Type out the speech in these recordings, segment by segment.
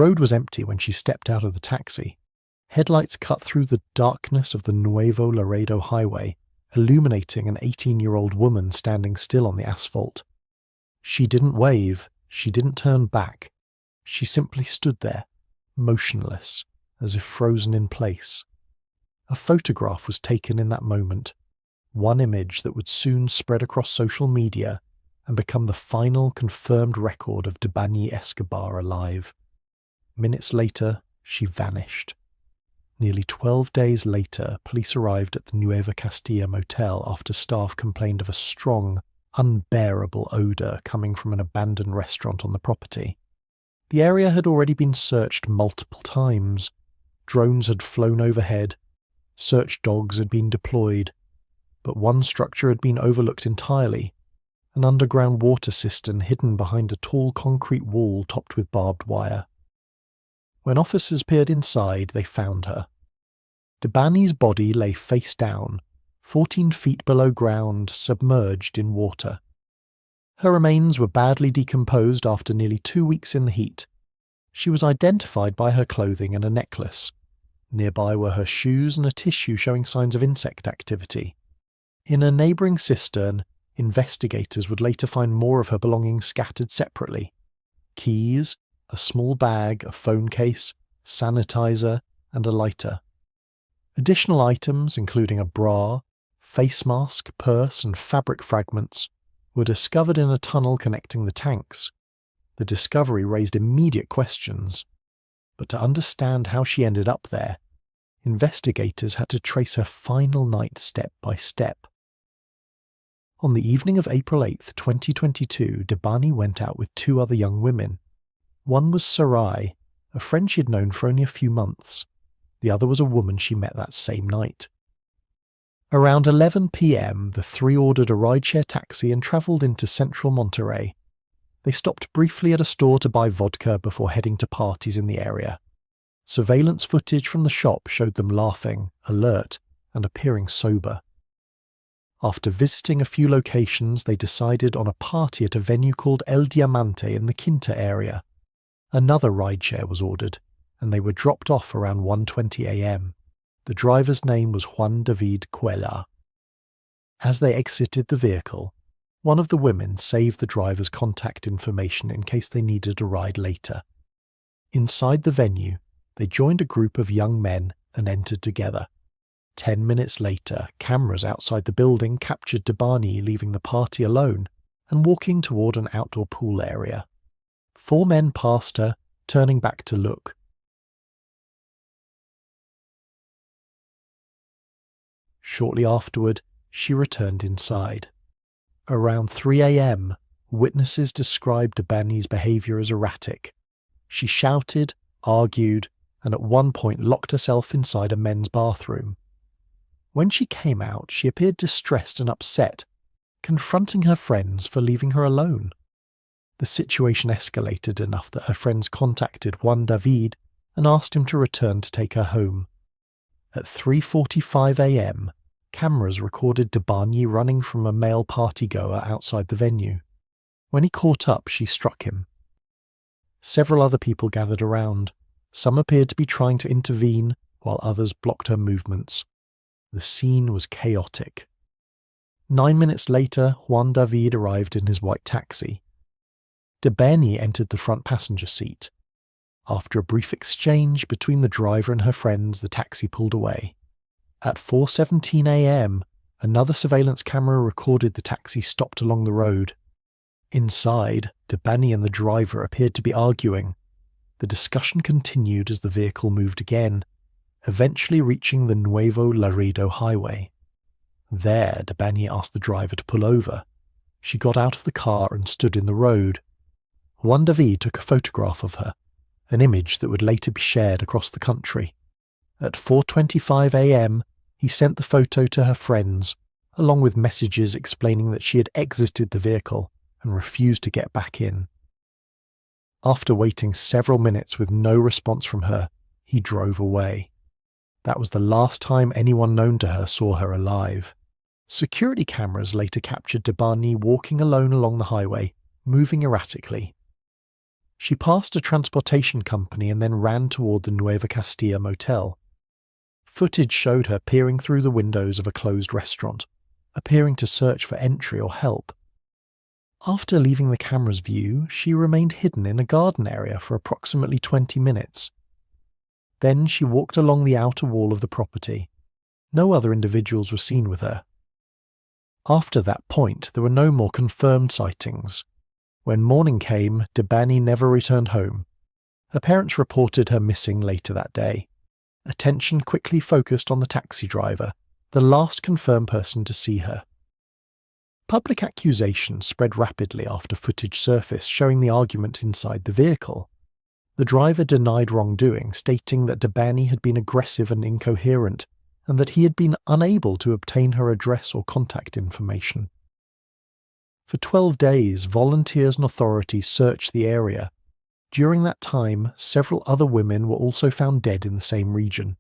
road was empty when she stepped out of the taxi. Headlights cut through the darkness of the Nuevo Laredo highway, illuminating an 18-year-old woman standing still on the asphalt. She didn't wave, she didn't turn back. She simply stood there, motionless, as if frozen in place. A photograph was taken in that moment, one image that would soon spread across social media and become the final confirmed record of Debany Escobar alive. Minutes later, she vanished. Nearly 12 days later, police arrived at the Nueva Castilla motel after staff complained of a strong, unbearable odour coming from an abandoned restaurant on the property. The area had already been searched multiple times. Drones had flown overhead. Search dogs had been deployed. But one structure had been overlooked entirely, an underground water cistern hidden behind a tall concrete wall topped with barbed wire. When officers peered inside, they found her. Debany's body lay face down, 14 feet below ground, submerged in water. Her remains were badly decomposed after nearly 2 weeks in the heat. She was identified by her clothing and a necklace. Nearby were her shoes and a tissue showing signs of insect activity. In a neighbouring cistern, investigators would later find more of her belongings scattered separately. Keys, a small bag, a phone case, sanitizer, and a lighter. Additional items, including a bra, face mask, purse, and fabric fragments, were discovered in a tunnel connecting the tanks. The discovery raised immediate questions, but to understand how she ended up there, investigators had to trace her final night step by step. On the evening of April 8, 2022, Debany went out with 2 other young women. One was Sarai, a friend she had known for only a few months. The other was a woman she met that same night. Around 11 p.m, the 3 ordered a rideshare taxi and travelled into central Monterrey. They stopped briefly at a store to buy vodka before heading to parties in the area. Surveillance footage from the shop showed them laughing, alert, and appearing sober. After visiting a few locations, they decided on a party at a venue called El Diamante in the Quinta area. Another rideshare was ordered, and they were dropped off around 1:20 a.m. The driver's name was Juan David Cuellar. As they exited the vehicle, one of the women saved the driver's contact information in case they needed a ride later. Inside the venue, they joined a group of young men and entered together. 10 minutes later, cameras outside the building captured Debany leaving the party alone and walking toward an outdoor pool area. 4 men passed her, turning back to look. Shortly afterward, she returned inside. Around 3 a.m, witnesses described Debany's behaviour as erratic. She shouted, argued, and at one point locked herself inside a men's bathroom. When she came out, she appeared distressed and upset, confronting her friends for leaving her alone. The situation escalated enough that her friends contacted Juan David and asked him to return to take her home. At 3:45 a.m, cameras recorded Debany running from a male partygoer outside the venue. When he caught up, she struck him. Several other people gathered around. Some appeared to be trying to intervene, while others blocked her movements. The scene was chaotic. 9 minutes later, Juan David arrived in his white taxi. Debany entered the front passenger seat. After a brief exchange between the driver and her friends, the taxi pulled away. At 4:17 a.m, another surveillance camera recorded the taxi stopped along the road. Inside, Debany and the driver appeared to be arguing. The discussion continued as the vehicle moved again, eventually reaching the Nuevo Laredo highway. There, Debany asked the driver to pull over. She got out of the car and stood in the road. Juan David took a photograph of her, an image that would later be shared across the country. At 4:25 a.m, he sent the photo to her friends, along with messages explaining that she had exited the vehicle and refused to get back in. After waiting several minutes with no response from her, he drove away. That was the last time anyone known to her saw her alive. Security cameras later captured Debany walking alone along the highway, moving erratically. She passed a transportation company and then ran toward the Nueva Castilla motel. Footage showed her peering through the windows of a closed restaurant, appearing to search for entry or help. After leaving the camera's view, she remained hidden in a garden area for approximately 20 minutes. Then she walked along the outer wall of the property. No other individuals were seen with her. After that point, there were no more confirmed sightings. When morning came, Debani never returned home. Her parents reported her missing later that day. Attention quickly focused on the taxi driver, the last confirmed person to see her. Public accusations spread rapidly after footage surfaced showing the argument inside the vehicle. The driver denied wrongdoing, stating that Debani had been aggressive and incoherent, and that he had been unable to obtain her address or contact information. For 12 days, volunteers and authorities searched the area. During that time, several other women were also found dead in the same region.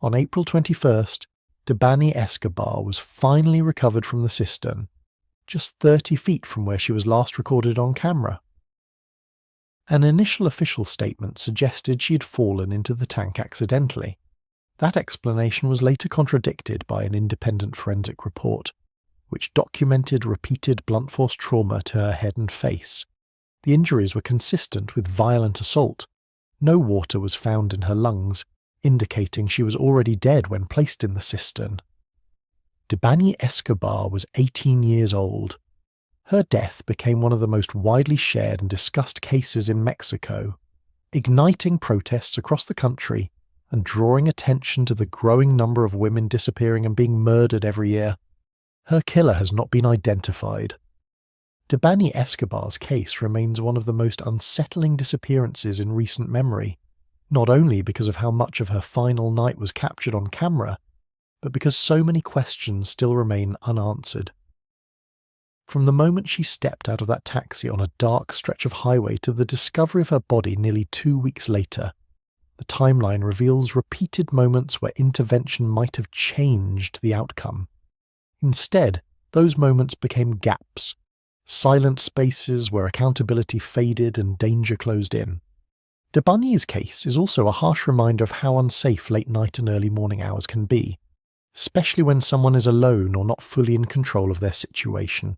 On April 21st, Debani Escobar was finally recovered from the cistern, just 30 feet from where she was last recorded on camera. An initial official statement suggested she had fallen into the tank accidentally. That explanation was later contradicted by an independent forensic report, which documented repeated blunt force trauma to her head and face. The injuries were consistent with violent assault. No water was found in her lungs, indicating she was already dead when placed in the cistern. Debani Escobar was 18 years old. Her death became one of the most widely shared and discussed cases in Mexico, igniting protests across the country and drawing attention to the growing number of women disappearing and being murdered every year. Her killer has not been identified. Debani Escobar's case remains one of the most unsettling disappearances in recent memory, not only because of how much of her final night was captured on camera, but because so many questions still remain unanswered. From the moment she stepped out of that taxi on a dark stretch of highway to the discovery of her body nearly 2 weeks later, the timeline reveals repeated moments where intervention might have changed the outcome. Instead, those moments became gaps, silent spaces where accountability faded and danger closed in. Debani's case is also a harsh reminder of how unsafe late night and early morning hours can be, especially when someone is alone or not fully in control of their situation.